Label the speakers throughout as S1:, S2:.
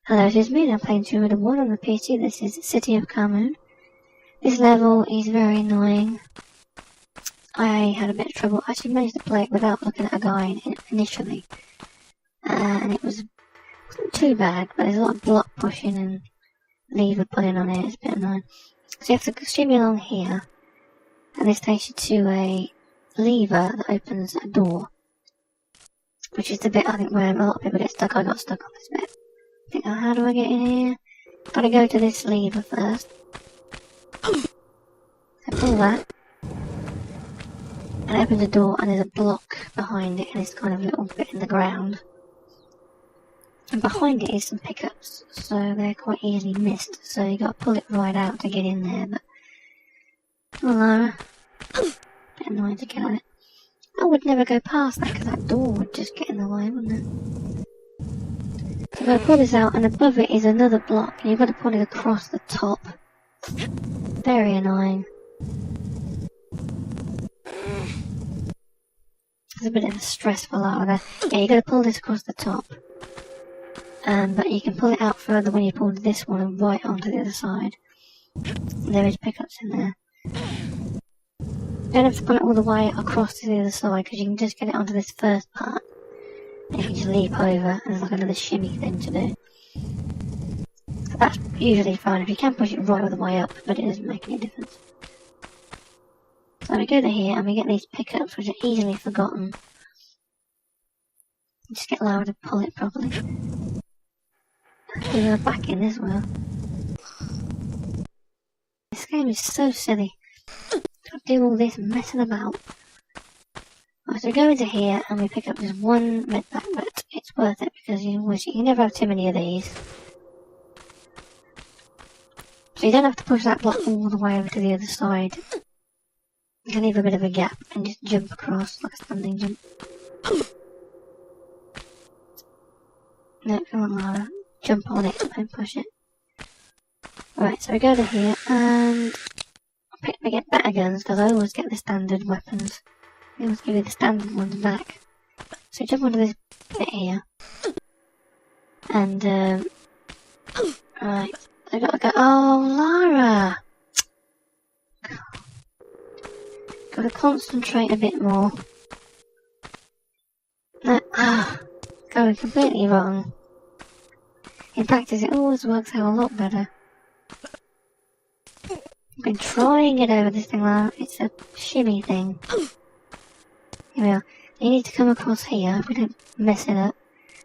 S1: Hello, it is me. I'm playing 201 on the PC. This is City of Khamoon. This level is very annoying. I had a bit of trouble. I actually managed to play it without looking at a guide initially. And it wasn't too bad, but there's a lot of block pushing and lever pulling on it. It's a bit annoying. So you have to shimmy along here. And this takes you to a lever that opens a door. Which is the bit, I think, where a lot of people get stuck. I got stuck on this bit. How do I get in here? Gotta go to this lever first. So pull that. And it opens a door and there's a block behind it and it's kind of a little bit in the ground. And behind it is some pickups, so they're quite easily missed. So you gotta pull it right out to get in there, but... Well, Lara. Bit annoying to get on it. I would never go past that because that door would just get in the way, wouldn't it? So I've got to pull this out, and above it is another block, and you've got to pull it across the top. Very annoying. It's a bit of a stressful lot there. Yeah, you've got to pull this across the top. But you can pull it out further when you pull this one and right onto the other side. There is pickups in there. You don't have to pull it all the way across to the other side, because you can just get it onto this first part. You can just leap over, and there's like another shimmy thing to do. So that's usually fine if you can push it right all the way up, but it doesn't make any difference. So we go to here, and we get these pickups, which are easily forgotten. Just get Lara to pull it properly. Put her back in as well. This game is so silly. Gotta do all this messing about. Right, so we go into here and we pick up this one med pack, but it's worth it because you can never have too many of these. So you don't have to push that block all the way over to the other side. You can leave a bit of a gap and just jump across like a standing jump. No, come on, Lara. Jump on it and push it. Right, so we go to here and we get better guns because I always get the standard weapons. They always give you the standard ones back. So jump onto this bit here. And, right. I gotta go. Oh, Lara! Gotta concentrate a bit more. No, going completely wrong. In practice, it always works out a lot better. I've been trying it over this thing, Lara. It's a shimmy thing. Here we are. You need to come across here if we don't mess it up.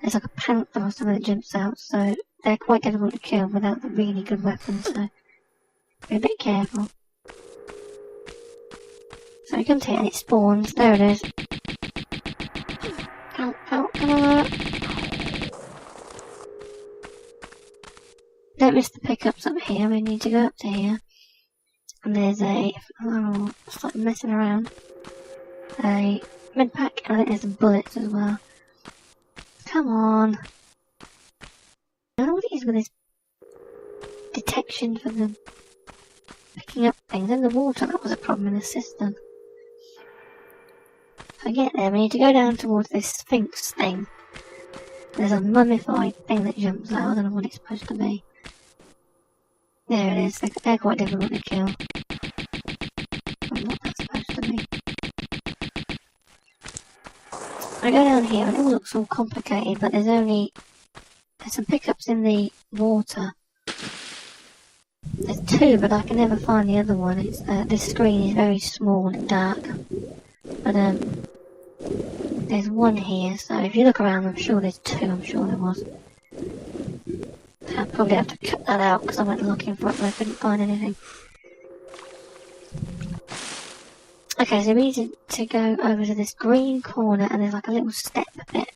S1: There's like a panther or something that jumps out, so they're quite difficult to kill without the really good weapons, so be a bit careful. So we come to it and it spawns. There it is. Ow, ow, come on. Don't miss the pickups up here, we need to go up to here. And there's start messing around. A med pack, and I think there's some bullets as well. Come on. I don't know what it is with this detection for the picking up things. In the water, that was a problem in the system. If I get there, we need to go down towards this Sphinx thing. There's a mummified thing that jumps out. I don't know what it's supposed to be. There it is. They're quite difficult to kill. I don't know what that's supposed to be. I go down here and it all looks all complicated, but there's some pickups in the water. There's two, but I can never find the other one. It's this screen is very small and dark. But there's one here, so if you look around, I'm sure there's two. I'm sure there was. I'll probably have to cut that out because I went looking for it, but I couldn't find anything. Okay, so we need to go over to this green corner, and there's like a little step bit.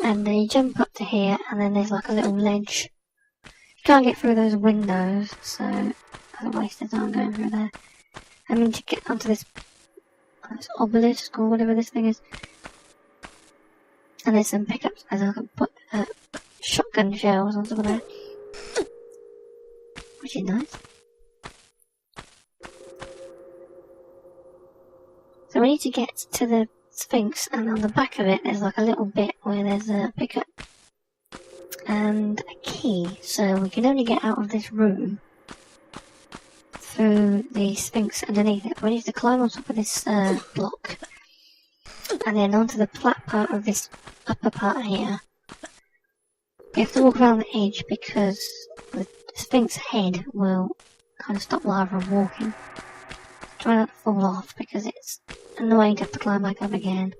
S1: And then you jump up to here, and then there's like a little ledge. You can't get through those windows, so that's a waste of time going through there. I mean to get onto this obelisk, or whatever this thing is. And there's some pickups, as I can put shotgun shells on top of there. Which is nice. So we need to get to the Sphinx, and on the back of it there's like a little bit where there's a pickup. and a key. So we can only get out of this room through the Sphinx underneath it. We need to climb on top of this block and then onto the flat part of this upper part here. We have to walk around the edge because the Sphinx head will kind of stop Lara from walking. Try not to fall off because it's annoying to have to climb back up again.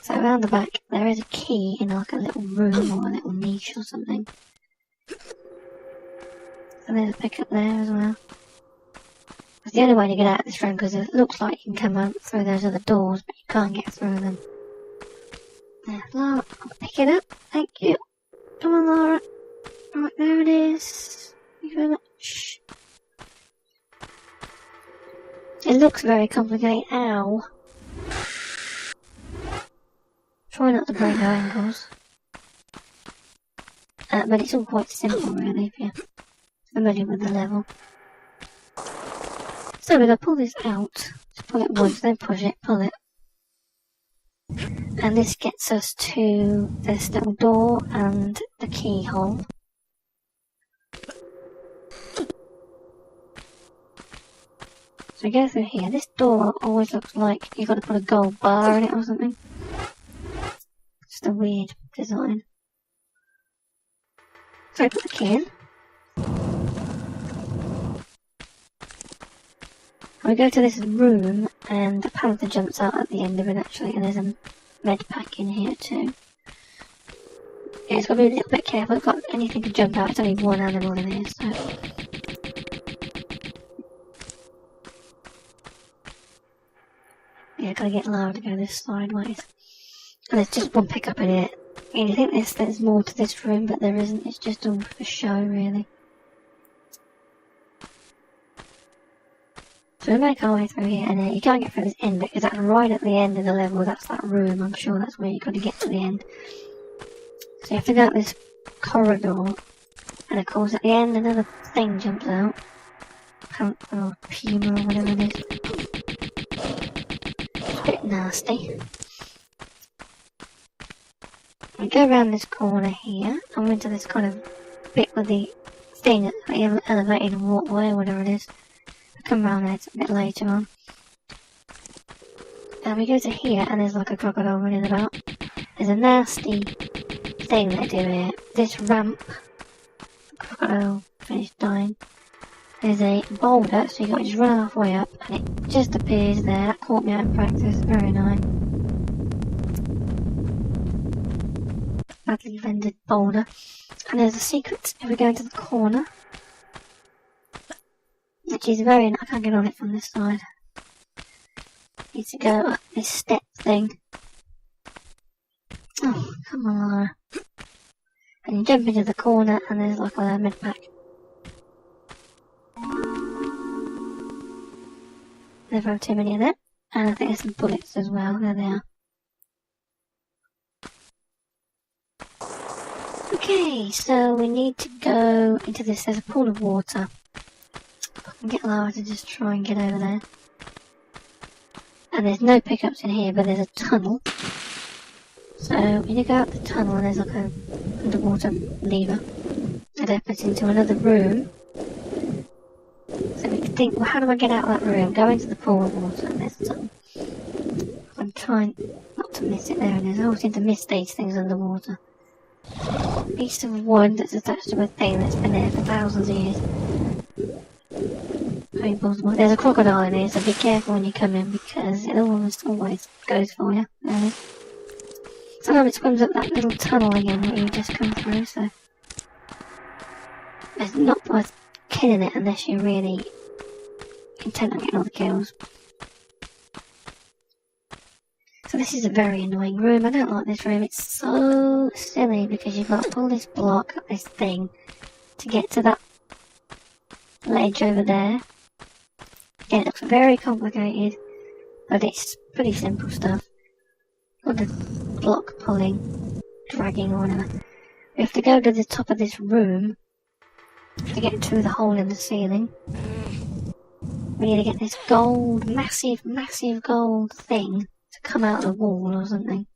S1: So around the back there is a key in like a little room or a little niche or something. So there's a pickup there as well. It's the only way to get out of this room because it looks like you can come out through those other doors but you can't get through them. There, Lara, I'll pick it up. Thank you. Come on, Lara. Right, there it is. Thank you very much. It looks very complicated. Ow. Try not to break her ankles. But it's all quite simple really if you're familiar with the level. So we're going to pull this out. Just pull it once, then push it, pull it. And this gets us to this little door and the keyhole. So we go through here. This door always looks like you've got to put a gold bar in it or something. Just a weird design. So we put the key in. We go to this room and the panther jumps out at the end of it actually, and there's a med pack in here too. Yeah, it's got to be a little bit careful. It's got anything to jump out. It's only one animal in here, so. Yeah, gotta get Lara to go this sideways. And there's just one pickup in it. And you think there's more to this room, but there isn't. It's just all for show, really. So we make our way through here, and you can't get through this end because that's right at the end of the level. That's that room. I'm sure that's where you've got to get to the end. So you have to go up this corridor, and of course at the end another thing jumps out. Panther or puma or whatever it is. It's a bit nasty. We go around this corner here, and we're into this kind of bit with the thing, the elevated walkway or whatever it is. We'll come round there a bit later on. And we go to here, and there's like a crocodile running about. There's a nasty thing they do here. This ramp, crocodile finished dying. There's a boulder, so you got to just run halfway up, and it just appears there. That caught me out in practice, very annoying. Badly rendered boulder. And there's a secret if we go into the corner. Which is very, I can't get on it from this side. Need to go up this step thing. Oh, come on, Lara. And you jump into the corner, and there's like a med pack. Never have too many of them. And I think there's some bullets as well. There they are. Okay, so we need to go into this. There's a pool of water. I can get Lara to just try and get over there. And there's no pickups in here, but there's a tunnel. So when you go up the tunnel, and there's like a underwater lever that opens into another room. So we can think, well, how do I get out of that room? Go into the pool of water, and there's a tunnel. I'm trying not to miss it. There it is. I always seem to miss these things underwater. Piece of wood that's attached to a thing that's been there for thousands of years. Very plausible. There's a crocodile in here, so be careful when you come in because it almost always goes for you. There it is. Sometimes it swims up that little tunnel again that you just come through, so it's not worth killing it unless you're really intent on getting all the kills. So this is a very annoying room. I don't like this room. It's so silly because you've got to pull this block up this thing to get to that ledge over there. Yeah, it looks very complicated, but it's pretty simple stuff. Got the block pulling, dragging or whatever. We have to go to the top of this room to get through the hole in the ceiling. We need to get this gold, massive gold thing to come out of the wall or something.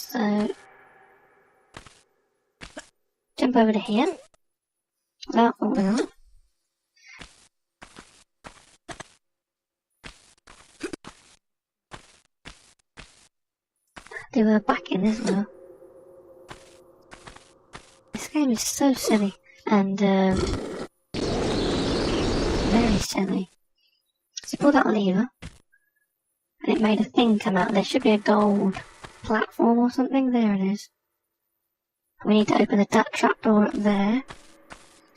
S1: So, jump over to here, without falling off. Do a back in as well. This game is so silly, and very silly. So pull that lever, and it made a thing come out. There should be a gold platform or something. There it is. We need to open the trapdoor up there.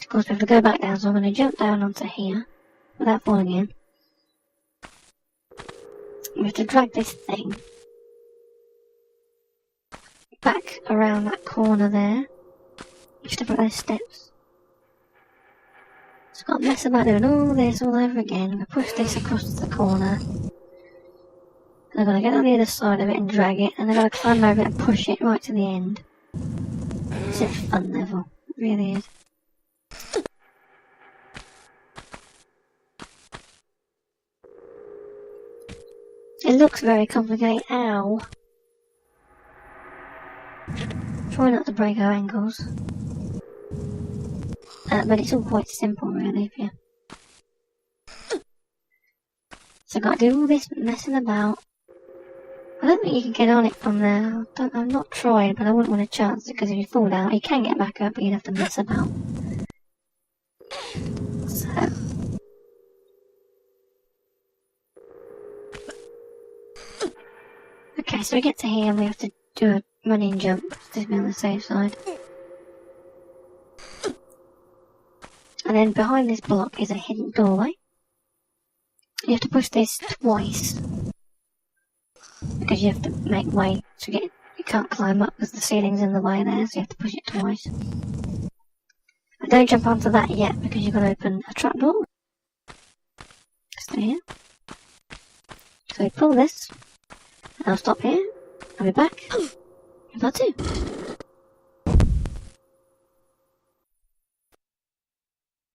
S1: Of course, we have to go back down, so I'm going to jump down onto here without falling in. We have to drag this thing back around that corner there. Just to put those steps. So I've got to mess about doing all this all over again. I'm going to push this across the corner. And I've got to get on the other side of it and drag it. And I've got to climb over it and push it right to the end. It's a fun level. It really is. It looks very complicated. Ow. Try not to break our ankles. But it's all quite simple really, if you... So I've got to do all this messing about. I don't think you can get on it from there. I've not tried, but I wouldn't want a chance, because if you fall down, you can get back up, but you'd have to mess about. So... Okay, so we get to here and we have to do a running jump to be on the safe side. And then behind this block is a hidden doorway. You have to push this twice, because you have to make way to get... You can't climb up because the ceiling's in the way there, so you have to push it twice. But don't jump onto that yet, because you've got to open a trapdoor. Stay here. So we pull this, and I'll stop here, I'll be back in part 2.